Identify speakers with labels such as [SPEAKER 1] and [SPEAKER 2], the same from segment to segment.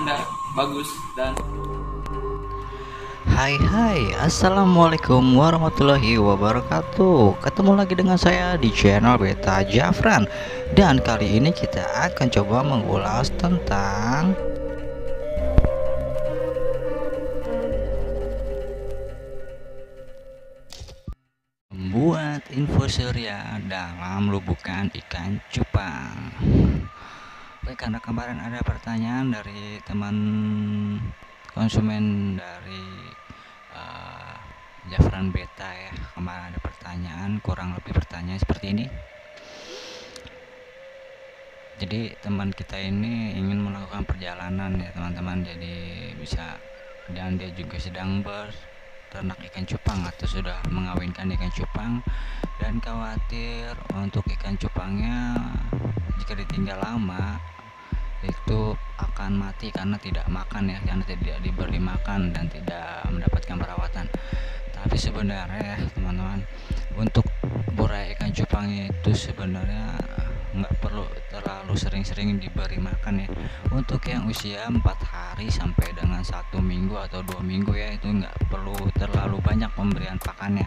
[SPEAKER 1] Anda bagus dan
[SPEAKER 2] Hai, assalamualaikum warahmatullahi wabarakatuh. Ketemu lagi dengan saya di channel Beta Jafran. Dan kali ini kita akan coba mengulas tentang membuat infusoria dalam lubukan ikan cupang. Baik, karena kemarin ada pertanyaan dari teman konsumen dari Jafran Beta ya. Kemarin ada pertanyaan, kurang lebih pertanyaan seperti ini. Jadi teman kita ini ingin melakukan perjalanan ya teman-teman, jadi bisa, dan dia juga sedang berternak ikan cupang atau sudah mengawinkan ikan cupang, dan khawatir untuk ikan cupangnya jika ditinggal lama itu akan mati karena tidak makan ya, karena tidak diberi makan dan tidak mendapatkan perawatan. Tapi sebenarnya teman-teman, untuk borai ikan cupang itu sebenarnya nggak perlu terlalu sering-sering diberi makan ya. Untuk yang usia 4 hari sampai dengan 1 minggu atau 2 minggu ya, itu nggak perlu terlalu banyak pemberian pakannya.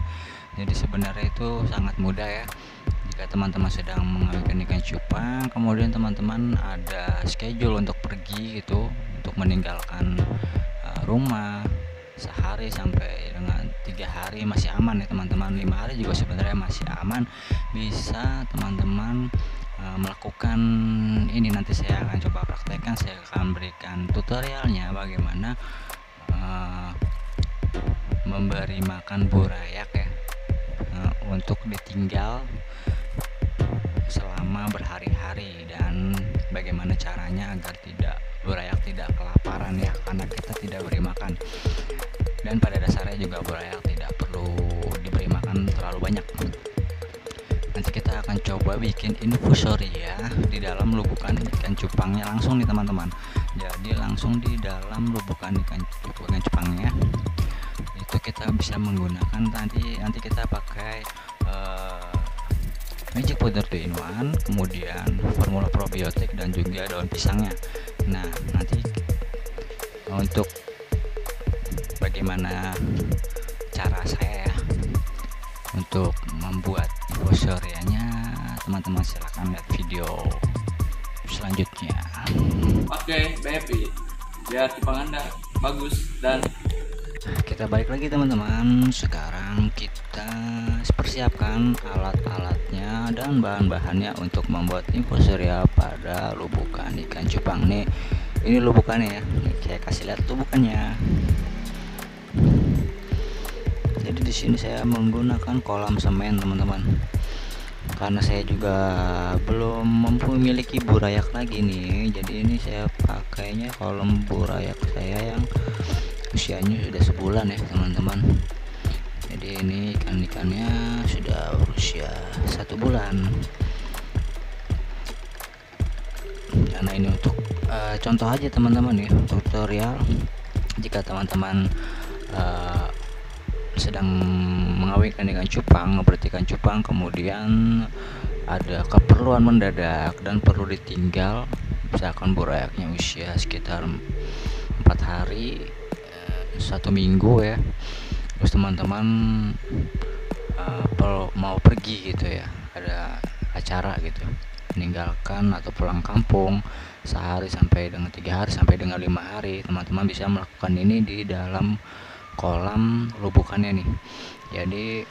[SPEAKER 2] Jadi sebenarnya itu sangat mudah ya. Jika teman-teman sedang mengawinkan ikan cupang, kemudian teman-teman ada schedule untuk pergi gitu, untuk meninggalkan rumah sehari sampai dengan 3 hari masih aman ya teman-teman. 5 hari juga sebenarnya masih aman. Bisa teman-teman melakukan ini, nanti saya akan coba praktekkan. Saya akan berikan tutorialnya bagaimana memberi makan burayak ya, untuk ditinggal selama berhari-hari, dan bagaimana caranya agar burayak tidak kelaparan ya, karena kita tidak beri makan. Dan pada dasarnya juga burayak tidak perlu diberi makan terlalu banyak. Nanti kita akan coba bikin infusoria di dalam lubukan ikan cupangnya langsung nih teman-teman. Jadi langsung di dalam lubukan ikan cupangnya itu kita bisa menggunakan, nanti kita pakai magic powder 2-in-1, kemudian formula probiotik dan juga daun pisangnya. Nah, nanti untuk bagaimana cara saya untuk membuat infusorianya, teman-teman silahkan lihat video selanjutnya.
[SPEAKER 1] pakai BFI biar cupang Anda bagus dan
[SPEAKER 2] Kita balik lagi teman-teman. Sekarang kita persiapkan alat-alatnya dan bahan-bahannya untuk membuat infusoria pada lubukan ikan cupang nih. Ini lubukannya ya, saya kasih lihat lubukannya. Jadi di sini saya menggunakan kolam semen teman-teman, karena saya juga belum memiliki burayak lagi nih. Jadi ini saya pakainya kolam burayak saya yang usianya sudah sebulan ya teman-teman. Jadi ini ikan-ikannya sudah berusia 1 bulan. Karena ini untuk contoh aja teman-teman ya, tutorial. Jika teman-teman sedang mengawinkan ikan cupang, ngeberti ikan cupang, kemudian ada keperluan mendadak dan perlu ditinggal, misalkan burayaknya usia sekitar 4 hari 1 minggu ya, terus teman-teman mau pergi gitu ya, ada acara gitu, meninggalkan atau pulang kampung sehari sampai dengan 3 hari sampai dengan 5 hari, teman-teman bisa melakukan ini di dalam kolam lubukannya nih. Jadi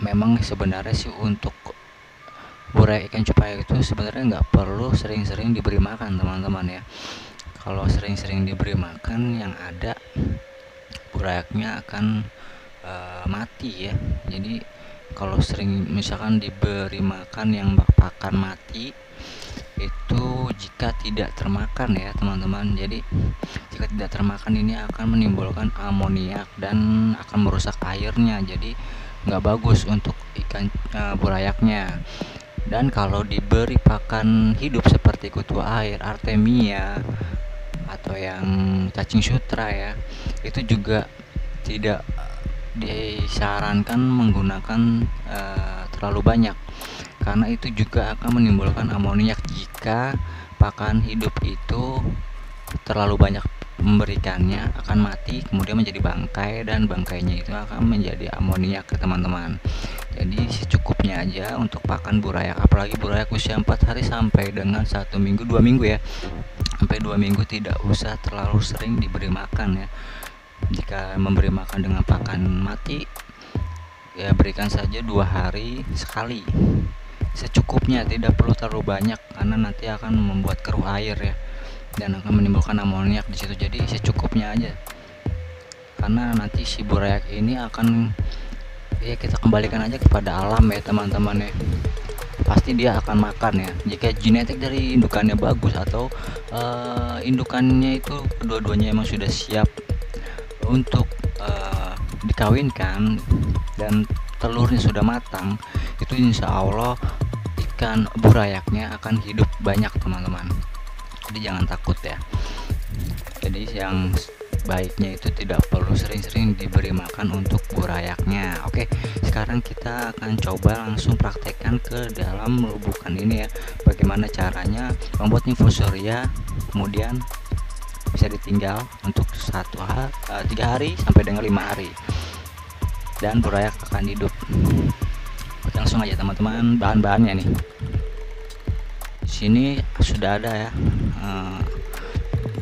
[SPEAKER 2] memang sebenarnya sih untuk burai ikan cupang itu sebenarnya nggak perlu sering-sering diberi makan teman-teman ya. Kalau sering-sering diberi makan, yang ada burayaknya akan mati ya. Jadi kalau sering misalkan diberi makan yang pakan mati, itu jika tidak termakan ya teman-teman. Jadi jika tidak termakan ini akan menimbulkan amoniak dan akan merusak airnya, jadi nggak bagus untuk ikan burayaknya. Dan kalau diberi pakan hidup seperti kutu air, artemia, atau yang cacing sutra ya, itu juga tidak disarankan menggunakan terlalu banyak, karena itu juga akan menimbulkan amoniak jika pakan hidup itu terlalu banyak memberikannya akan mati, kemudian menjadi bangkai, dan bangkainya itu akan menjadi amoniak ya teman-teman. Jadi secukupnya aja untuk pakan burayak, apalagi burayak usia 4 hari sampai dengan 1 minggu 2 minggu ya, sampai 2 minggu tidak usah terlalu sering diberi makan ya. Jika memberi makan dengan pakan mati ya berikan saja 2 hari sekali, secukupnya, tidak perlu terlalu banyak karena nanti akan membuat keruh air ya, dan akan menimbulkan amoniak di situ. Jadi secukupnya aja, karena nanti si burayak ini akan ya kita kembalikan aja kepada alam ya teman-teman ya, pasti dia akan makan ya. Jika genetik dari indukannya bagus atau indukannya itu kedua-duanya emang sudah siap untuk dikawinkan dan telurnya sudah matang, itu insya Allah ikan burayaknya akan hidup banyak teman-teman. Jadi jangan takut ya. Jadi yang baiknya itu tidak perlu sering-sering diberi makan untuk burayaknya. Oke, sekarang kita akan coba langsung praktekkan ke dalam lubukan ini ya, bagaimana caranya membuat infusoria kemudian bisa ditinggal untuk 3 hari sampai dengan 5 hari dan burayak akan hidup. Oke, langsung aja teman-teman, bahan-bahannya nih sini sudah ada ya,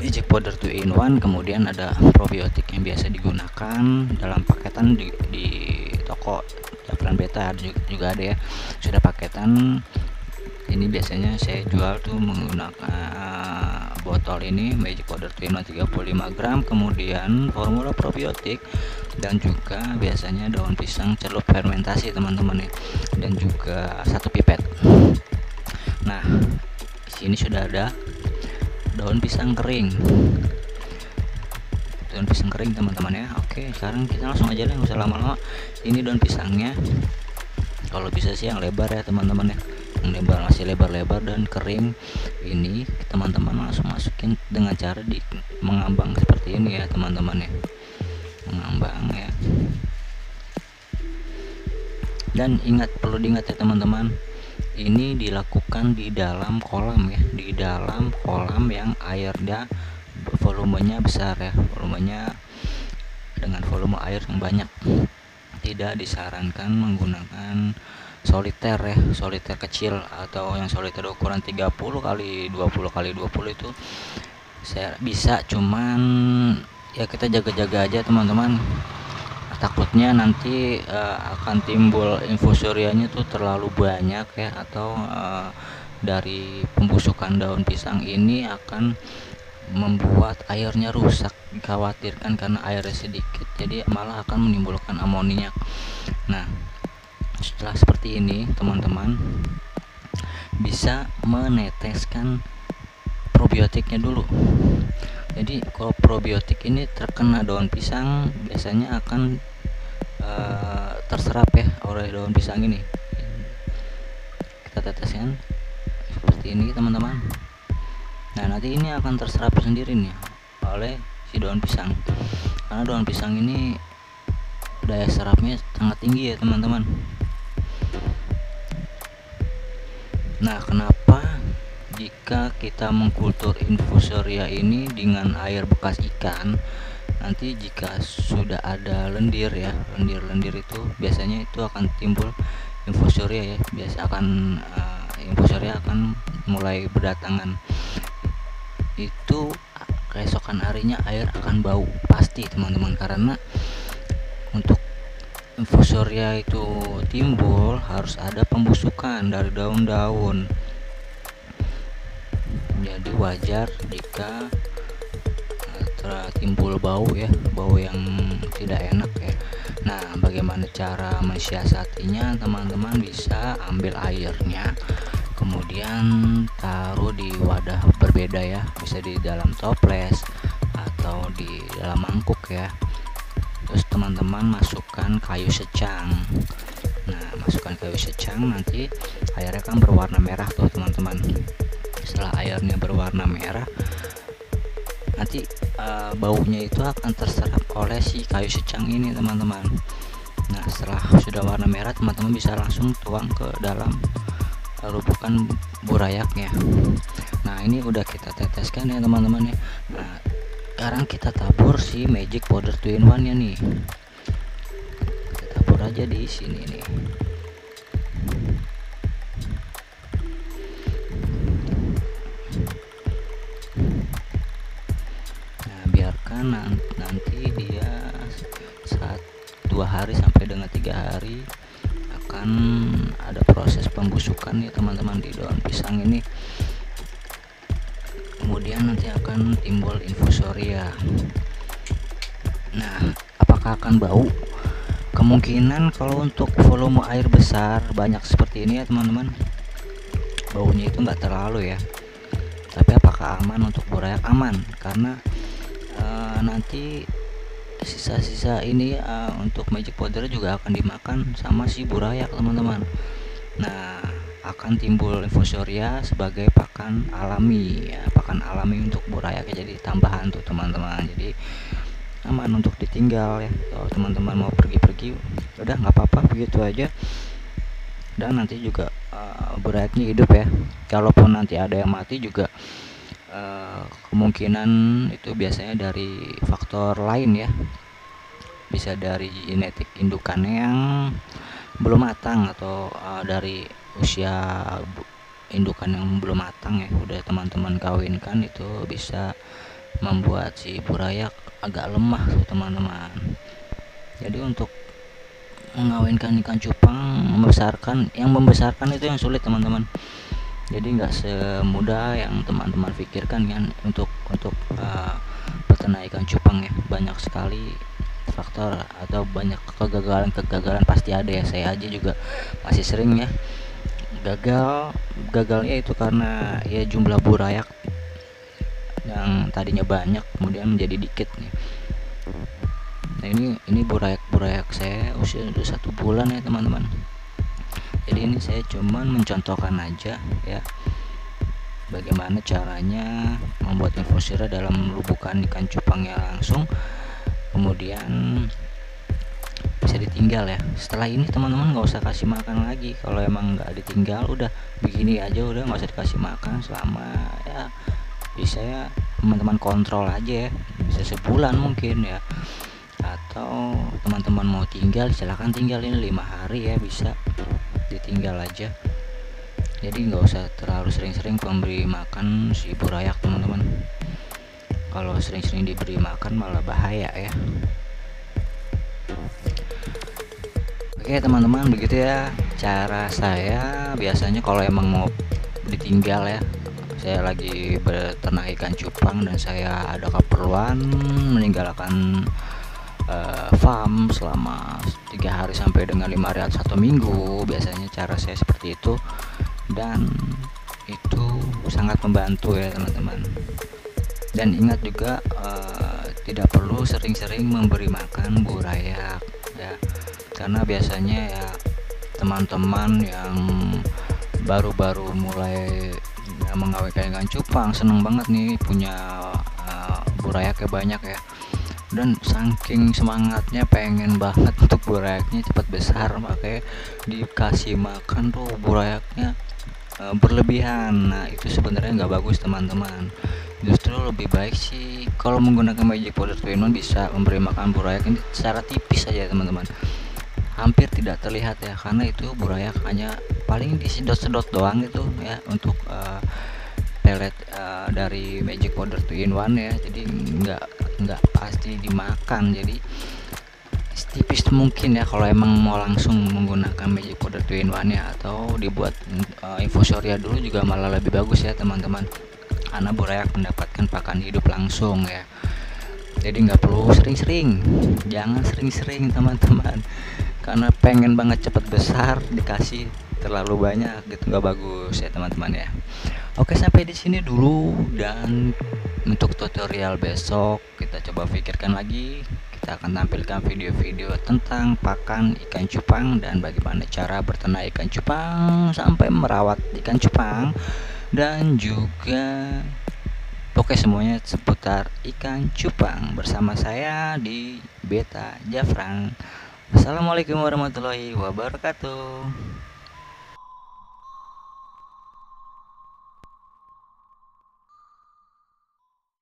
[SPEAKER 2] magic powder 2 in 1, kemudian ada probiotik yang biasa digunakan dalam paketan di toko Javlan Beta juga ada ya, sudah paketan. Ini biasanya saya jual tuh menggunakan botol ini magic powder 2 in 1 35 gram, kemudian formula probiotik, dan juga biasanya daun pisang celup fermentasi teman-teman ya, dan juga 1 pipet. Nah, sini sudah ada daun pisang kering, teman-teman ya. Oke, sekarang kita langsung aja lah, nggak usah lama-lama. Ini daun pisangnya kalau bisa sih yang lebar ya teman-teman ya, yang lebar, masih lebar-lebar dan kering. Ini teman-teman langsung masukin dengan cara mengambang seperti ini ya teman-teman ya, mengambang ya. Dan perlu diingat ya teman-teman, ini dilakukan di dalam kolam ya, di dalam kolam yang airnya volumenya besar ya, volumenya dengan volume air yang banyak. Tidak disarankan menggunakan soliter ya, soliter kecil atau yang soliter ukuran 30 kali 20 kali 20 itu saya bisa, cuman ya kita jaga-jaga aja teman-teman, takutnya nanti akan timbul infusorianya tuh terlalu banyak ya, atau dari pembusukan daun pisang ini akan membuat airnya rusak, dikhawatirkan karena airnya sedikit jadi malah akan menimbulkan amoniak. Nah, setelah seperti ini teman-teman bisa meneteskan probiotiknya dulu. Jadi kalau probiotik ini terkena daun pisang biasanya akan terserap ya oleh daun pisang ini. Kita teteskan seperti ini teman-teman. Nah, nanti ini akan terserap sendiri nih oleh si daun pisang, karena daun pisang ini daya serapnya sangat tinggi ya teman-teman. Nah, kenapa jika kita mengkultur infusoria ini dengan air bekas ikan, nanti jika sudah ada lendir ya, lendir itu biasanya itu akan timbul infusoria ya, biasa akan infusoria akan mulai berdatangan. Itu keesokan harinya air akan bau pasti teman-teman, karena untuk infusoria itu timbul harus ada pembusukan dari daun-daun. Jadi wajar jika timbul bau ya, bau yang tidak enak ya. Nah, bagaimana cara mensiasatinya teman-teman? Bisa ambil airnya kemudian taruh di wadah berbeda ya, bisa di dalam toples atau di dalam mangkuk ya. Terus teman-teman masukkan kayu secang. Nah, masukkan kayu secang, nanti airnya kan berwarna merah tuh teman-teman. Setelah airnya berwarna merah, nanti baunya itu akan terserap oleh si kayu secang ini teman-teman. Nah, setelah sudah warna merah, teman-teman bisa langsung tuang ke dalam lubukan burayaknya. Nah, ini udah kita teteskan ya teman-teman ya. Nah, sekarang kita tabur si magic powder 2-in-1 nya nih, kita tabur aja di sini nih. Nah, biarkan nanti dia 2 hari sampai dengan 3 hari akan ada proses pembusukan nih teman-teman di daun pisang ini. Kemudian nanti akan timbul infusoria. Nah, apakah akan bau? Kemungkinan kalau untuk volume air besar banyak seperti ini ya teman-teman, baunya itu nggak terlalu ya. Tapi apakah aman untuk burayak? Aman, karena nanti sisa-sisa ini untuk magic powder juga akan dimakan sama si burayak teman-teman. Nah, akan timbul infusoria sebagai pakan alami ya, pakan alami untuk burayak, jadi tambahan tuh teman-teman. Jadi aman untuk ditinggal ya, kalau teman-teman mau pergi-pergi udah nggak apa-apa, begitu aja. Dan nanti juga burayaknya hidup ya. Kalaupun nanti ada yang mati juga kemungkinan itu biasanya dari faktor lain ya, bisa dari genetik indukannya yang belum matang, atau dari usia indukan yang belum matang ya, udah teman-teman kawinkan, itu bisa membuat si burayak agak lemah tuh teman-teman. Jadi untuk mengawinkan ikan cupang, membesarkan itu yang sulit teman-teman. Jadi nggak semudah yang teman-teman pikirkan kan untuk peternak ikan cupang ya. Banyak sekali faktor atau banyak kegagalan pasti ada ya. Saya aja juga masih sering ya gagalnya itu karena ya jumlah burayak yang tadinya banyak kemudian menjadi dikit nih. Nah, ini burayak saya usia udah 1 bulan ya teman-teman. Jadi ini saya cuman mencontohkan aja ya bagaimana caranya membuat infusoria dalam lubukan ikan cupangnya langsung, kemudian bisa ditinggal ya. Setelah ini teman-teman nggak usah kasih makan lagi. Kalau emang nggak ditinggal, udah begini aja, udah nggak usah dikasih makan selama ya bisa ya teman-teman kontrol aja ya, bisa sebulan mungkin ya. Atau teman-teman mau tinggal, silahkan tinggal, ini 5 hari ya, bisa ditinggal aja. Jadi nggak usah terlalu sering-sering memberi makan si burayak teman-teman. Kalau sering-sering diberi makan malah bahaya ya. Oke teman-teman, begitu ya cara saya biasanya kalau emang mau ditinggal ya. Saya lagi beternak ikan cupang dan saya ada keperluan meninggalkan farm selama 3 hari sampai dengan 5 hari atau 1 minggu. Biasanya cara saya seperti itu, dan itu sangat membantu ya teman-teman. Dan ingat juga tidak perlu sering-sering memberi makan burayak ya, karena biasanya ya teman-teman yang baru-baru mulai mengawinkan ikan cupang seneng banget nih punya burayaknya banyak ya, dan saking semangatnya pengen banget untuk burayaknya cepat besar, makanya dikasih makan tuh burayaknya berlebihan. Nah, itu sebenarnya nggak bagus teman-teman. Justru lebih baik sih kalau menggunakan magic powder 2-in-1 bisa memberi makan burayak ini secara tipis saja teman-teman, hampir tidak terlihat ya, karena itu burayak hanya paling disedot-sedot doang gitu ya untuk pelet dari magic powder 2-in-1 ya. Jadi nggak pasti dimakan, jadi tipis mungkin ya kalau emang mau langsung menggunakan magic powder 2-in-1 ya, atau dibuat infusoria dulu juga malah lebih bagus ya teman-teman, karena burayak mendapatkan pakan hidup langsung ya. Jadi nggak perlu sering-sering, jangan sering-sering teman-teman, karena pengen banget cepet besar dikasih terlalu banyak gitu nggak bagus ya teman-teman ya. Oke, sampai di sini dulu, dan untuk tutorial besok kita coba pikirkan lagi. Kita akan tampilkan video-video tentang pakan ikan cupang dan bagaimana cara berternak ikan cupang sampai merawat ikan cupang, dan juga oke semuanya seputar ikan cupang bersama saya di Beta Jafran. Assalamualaikum warahmatullahi wabarakatuh.